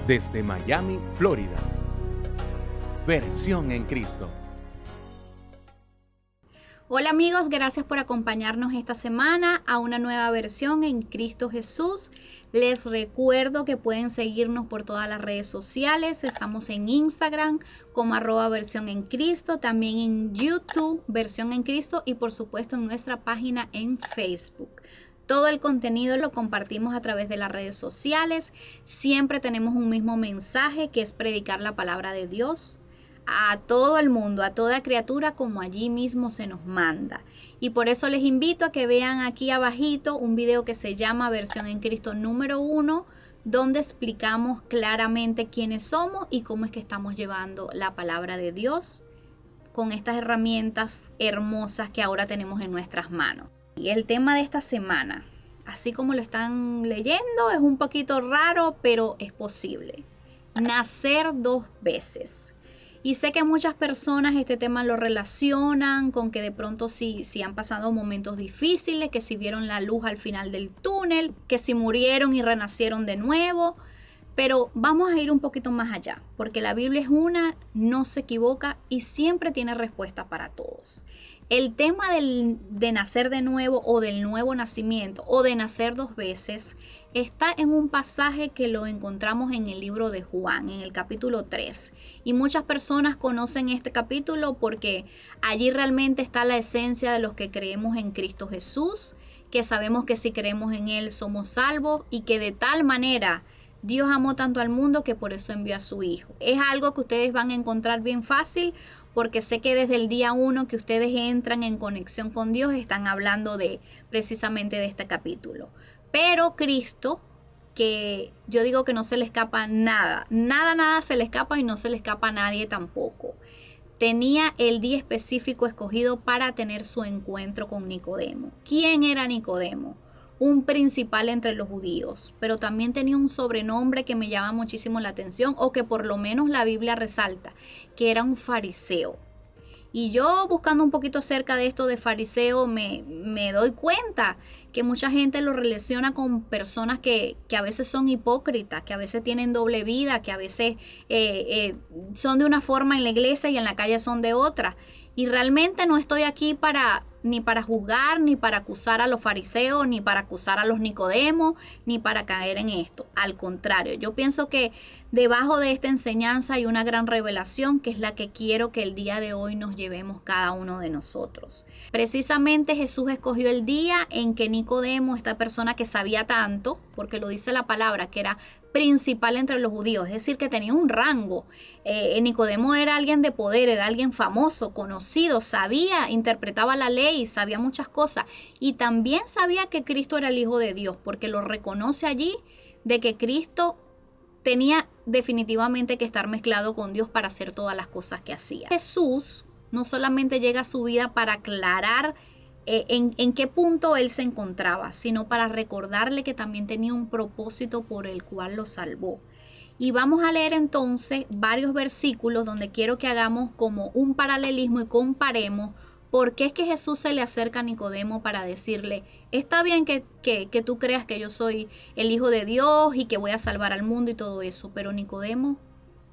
desde Miami, Florida. Versión en Cristo. Hola amigos, gracias por acompañarnos esta semana a una nueva versión en Cristo Jesús. Les recuerdo que pueden seguirnos por todas las redes sociales. Estamos en Instagram como @versión en Cristo, también en YouTube, versión en Cristo, y por supuesto en nuestra página en Facebook. Todo el contenido lo compartimos a través de las redes sociales. Siempre tenemos un mismo mensaje, que es predicar la palabra de Dios a todo el mundo, a toda criatura, como allí mismo se nos manda. Y por eso les invito a que vean aquí abajito un video que se llama Versión en Cristo número 1, donde explicamos claramente quiénes somos y cómo es que estamos llevando la palabra de Dios con estas herramientas hermosas que ahora tenemos en nuestras manos. Y el tema de esta semana, así como lo están leyendo, es un poquito raro, pero es posible. Nacer 2 veces. Y sé que muchas personas este tema lo relacionan con que de pronto si han pasado momentos difíciles, que si vieron la luz al final del túnel, que si murieron y renacieron de nuevo. Pero vamos a ir un poquito más allá, porque la Biblia es una, no se equivoca y siempre tiene respuesta para todos. El tema de nacer de nuevo o del nuevo nacimiento o de nacer 2 veces está en un pasaje que lo encontramos en el libro de Juan, en el capítulo 3. Y muchas personas conocen este capítulo porque allí realmente está la esencia de los que creemos en Cristo Jesús, que sabemos que si creemos en Él somos salvos y que de tal manera Dios amó tanto al mundo que por eso envió a su Hijo. Es algo que ustedes van a encontrar bien fácil, porque sé que desde el día 1 que ustedes entran en conexión con Dios están hablando precisamente de este capítulo. Pero Cristo, que yo digo que no se le escapa nada se le escapa y no se le escapa a nadie tampoco. Tenía el día específico escogido para tener su encuentro con Nicodemo. ¿Quién era Nicodemo? Un principal entre los judíos, pero también tenía un sobrenombre que me llama muchísimo la atención, o que por lo menos la Biblia resalta, que era un fariseo. Y yo buscando un poquito acerca de esto de fariseo me doy cuenta que mucha gente lo relaciona con personas que a veces son hipócritas, que a veces tienen doble vida, que a veces son de una forma en la iglesia y en la calle son de otra. Y realmente no estoy aquí ni para juzgar, ni para acusar a los fariseos, ni para acusar a los Nicodemos, ni para caer en esto. Al contrario, yo pienso que debajo de esta enseñanza hay una gran revelación, que es la que quiero que el día de hoy nos llevemos cada uno de nosotros. Precisamente Jesús escogió el día en que Nicodemo, esta persona que sabía tanto, porque lo dice la palabra, que era principal entre los judíos, es decir, que tenía un rango. Nicodemo era alguien de poder, era alguien famoso, conocido, sabía, interpretaba la ley, sabía muchas cosas, y también sabía que Cristo era el Hijo de Dios, porque lo reconoce allí de que Cristo tenía definitivamente que estar mezclado con Dios para hacer todas las cosas que hacía. Jesús no solamente llega a su vida para aclarar en qué punto él se encontraba, sino para recordarle que también tenía un propósito por el cual lo salvó. Y vamos a leer entonces varios versículos donde quiero que hagamos como un paralelismo y comparemos por qué es que Jesús se le acerca a Nicodemo para decirle: está bien que tú creas que yo soy el Hijo de Dios y que voy a salvar al mundo y todo eso, pero Nicodemo,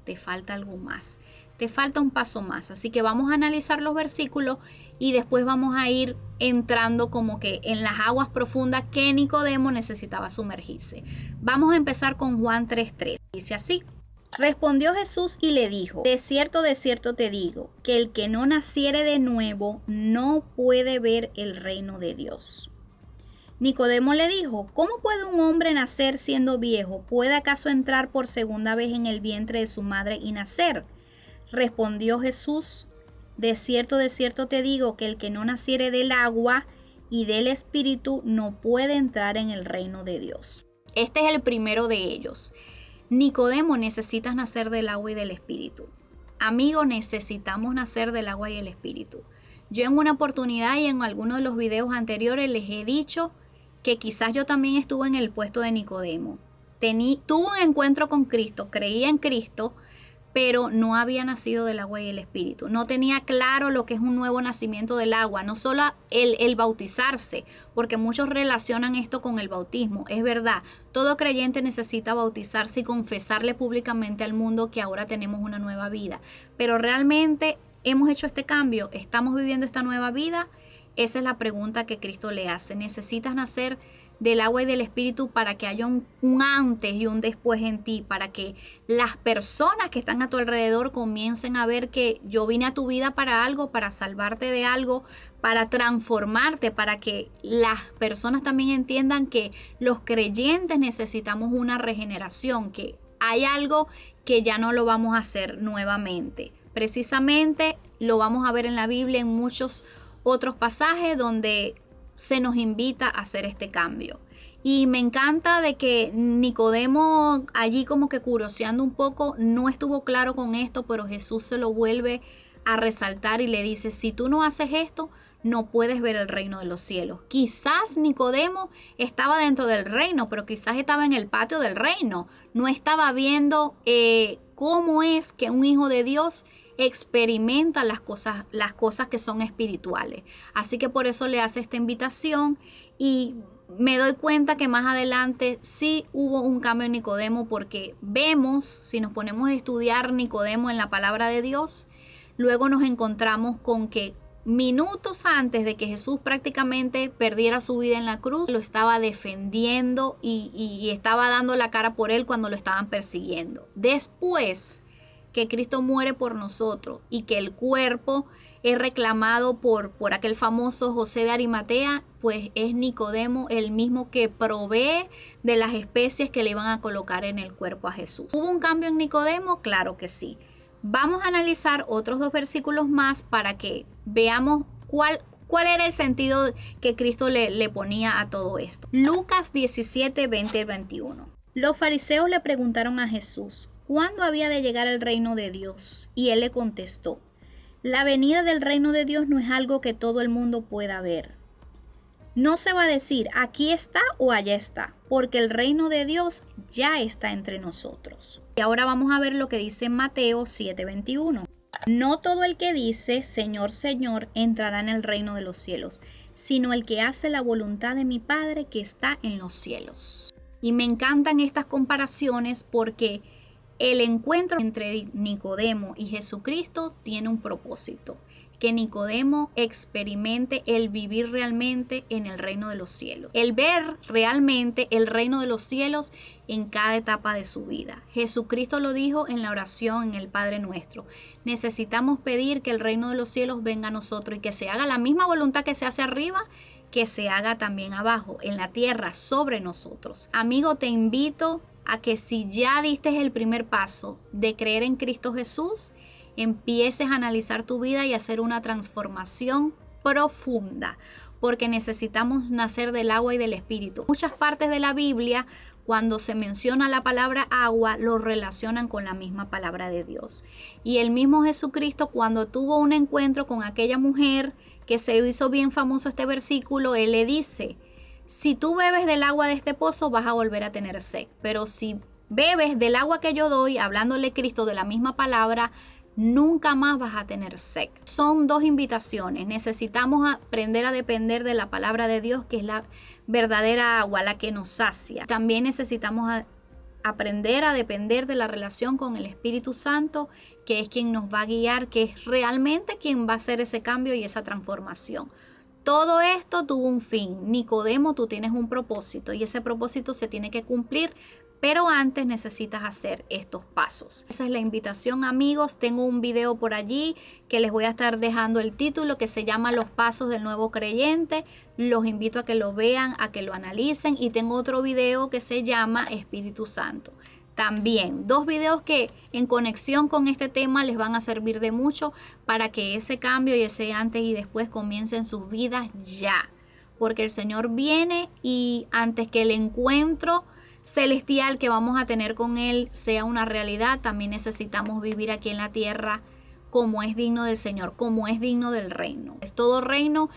te falta algo más, te falta un paso más. Así que vamos a analizar los versículos y después vamos a ir entrando como que en las aguas profundas que Nicodemo necesitaba sumergirse. Vamos a empezar con Juan 3:3. Dice así: respondió Jesús y le dijo: de cierto te digo, que el que no naciere de nuevo no puede ver el reino de Dios. Nicodemo le dijo: ¿cómo puede un hombre nacer siendo viejo? ¿Puede acaso entrar por segunda vez en el vientre de su madre y nacer? Respondió Jesús: de cierto te digo, que el que no naciere del agua y del Espíritu no puede entrar en el reino de Dios. Este es el primero de ellos. Nicodemo, necesitas nacer del agua y del Espíritu. Amigo, necesitamos nacer del agua y el Espíritu. Yo en una oportunidad y en algunos de los videos anteriores les he dicho que quizás yo también estuve en el puesto de Nicodemo. Tuve un encuentro con Cristo, creía en Cristo, pero no había nacido del agua y el espíritu. No tenía claro lo que es un nuevo nacimiento del agua, no solo el bautizarse, porque muchos relacionan esto con el bautismo. Es verdad, todo creyente necesita bautizarse y confesarle públicamente al mundo que ahora tenemos una nueva vida. Pero realmente hemos hecho este cambio, estamos viviendo esta nueva vida. Esa es la pregunta que Cristo le hace. Necesitas nacer del agua y del espíritu para que haya un antes y un después en ti, para que las personas que están a tu alrededor comiencen a ver que yo vine a tu vida para algo, para salvarte de algo, para transformarte, para que las personas también entiendan que los creyentes necesitamos una regeneración, que hay algo que ya no lo vamos a hacer nuevamente. Precisamente lo vamos a ver en la Biblia en muchos otros pasajes donde se nos invita a hacer este cambio. Y me encanta de que Nicodemo allí como que curioseando un poco no estuvo claro con esto, pero Jesús se lo vuelve a resaltar y le dice, si tú no haces esto, no puedes ver el reino de los cielos. Quizás Nicodemo estaba dentro del reino, pero quizás estaba en el patio del reino. No estaba viendo cómo es que un hijo de Dios experimenta las cosas que son espirituales. Así que por eso le hace esta invitación y me doy cuenta que más adelante sí hubo un cambio en Nicodemo, porque vemos, si nos ponemos a estudiar Nicodemo en la palabra de Dios, luego nos encontramos con que minutos antes de que Jesús prácticamente perdiera su vida en la cruz, lo estaba defendiendo y estaba dando la cara por él cuando lo estaban persiguiendo. Después que Cristo muere por nosotros y que el cuerpo es reclamado por aquel famoso José de Arimatea, pues es Nicodemo el mismo que provee de las especies que le iban a colocar en el cuerpo a Jesús. ¿Hubo un cambio en Nicodemo? Claro que sí. Vamos a analizar otros 2 versículos más para que veamos cuál era el sentido que Cristo le ponía a todo esto. Lucas 17, 20 y 21. Los fariseos le preguntaron a Jesús, ¿cuándo había de llegar el reino de Dios? Y él le contestó, la venida del reino de Dios no es algo que todo el mundo pueda ver. No se va a decir, aquí está o allá está, porque el reino de Dios ya está entre nosotros. Y ahora vamos a ver lo que dice Mateo 7:21. No todo el que dice, Señor, Señor, entrará en el reino de los cielos, sino el que hace la voluntad de mi Padre que está en los cielos. Y me encantan estas comparaciones porque el encuentro entre Nicodemo y Jesucristo tiene un propósito, que Nicodemo experimente el vivir realmente en el reino de los cielos, el ver realmente el reino de los cielos en cada etapa de su vida. Jesucristo lo dijo en la oración en el Padre Nuestro. Necesitamos pedir que el reino de los cielos venga a nosotros y que se haga la misma voluntad que se hace arriba, que se haga también abajo, en la tierra, sobre nosotros. Amigo, te invito a que si ya diste el primer paso de creer en Cristo Jesús, empieces a analizar tu vida y hacer una transformación profunda, porque necesitamos nacer del agua y del espíritu. Muchas partes de la Biblia, cuando se menciona la palabra agua, lo relacionan con la misma palabra de Dios. Y el mismo Jesucristo, cuando tuvo un encuentro con aquella mujer que se hizo bien famoso este versículo, él le dice, si tú bebes del agua de este pozo vas a volver a tener sed, pero si bebes del agua que yo doy, hablándole Cristo de la misma palabra, nunca más vas a tener sed. Son 2 invitaciones. Necesitamos aprender a depender de la palabra de Dios, que es la verdadera agua, la que nos sacia. También necesitamos aprender a depender de la relación con el Espíritu Santo, que es quien nos va a guiar, que es realmente quien va a hacer ese cambio y esa transformación. Todo esto tuvo un fin. Nicodemo, tú tienes un propósito y ese propósito se tiene que cumplir, pero antes necesitas hacer estos pasos. Esa es la invitación, amigos. Tengo un video por allí que les voy a estar dejando el título, que se llama Los Pasos del Nuevo Creyente. Los invito a que lo vean, a que lo analicen, y tengo otro video que se llama Espíritu Santo. También 2 videos que en conexión con este tema les van a servir de mucho para que ese cambio y ese antes y después comiencen sus vidas ya. Porque el Señor viene y antes que el encuentro celestial que vamos a tener con Él sea una realidad, también necesitamos vivir aquí en la tierra como es digno del Señor, como es digno del reino. Todo reino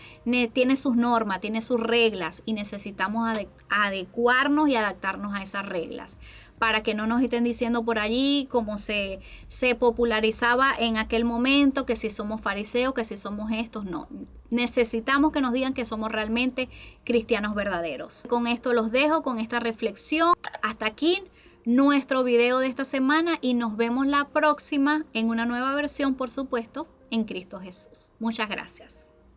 tiene sus normas, tiene sus reglas y necesitamos adecuarnos y adaptarnos a esas reglas. para que no nos estén diciendo por allí como se popularizaba en aquel momento, que si somos fariseos, que si somos estos. No, necesitamos que nos digan que somos realmente cristianos verdaderos. Con esto los dejo, con esta reflexión. Hasta aquí nuestro video de esta semana y nos vemos la próxima en una nueva versión, por supuesto, en Cristo Jesús. Muchas gracias.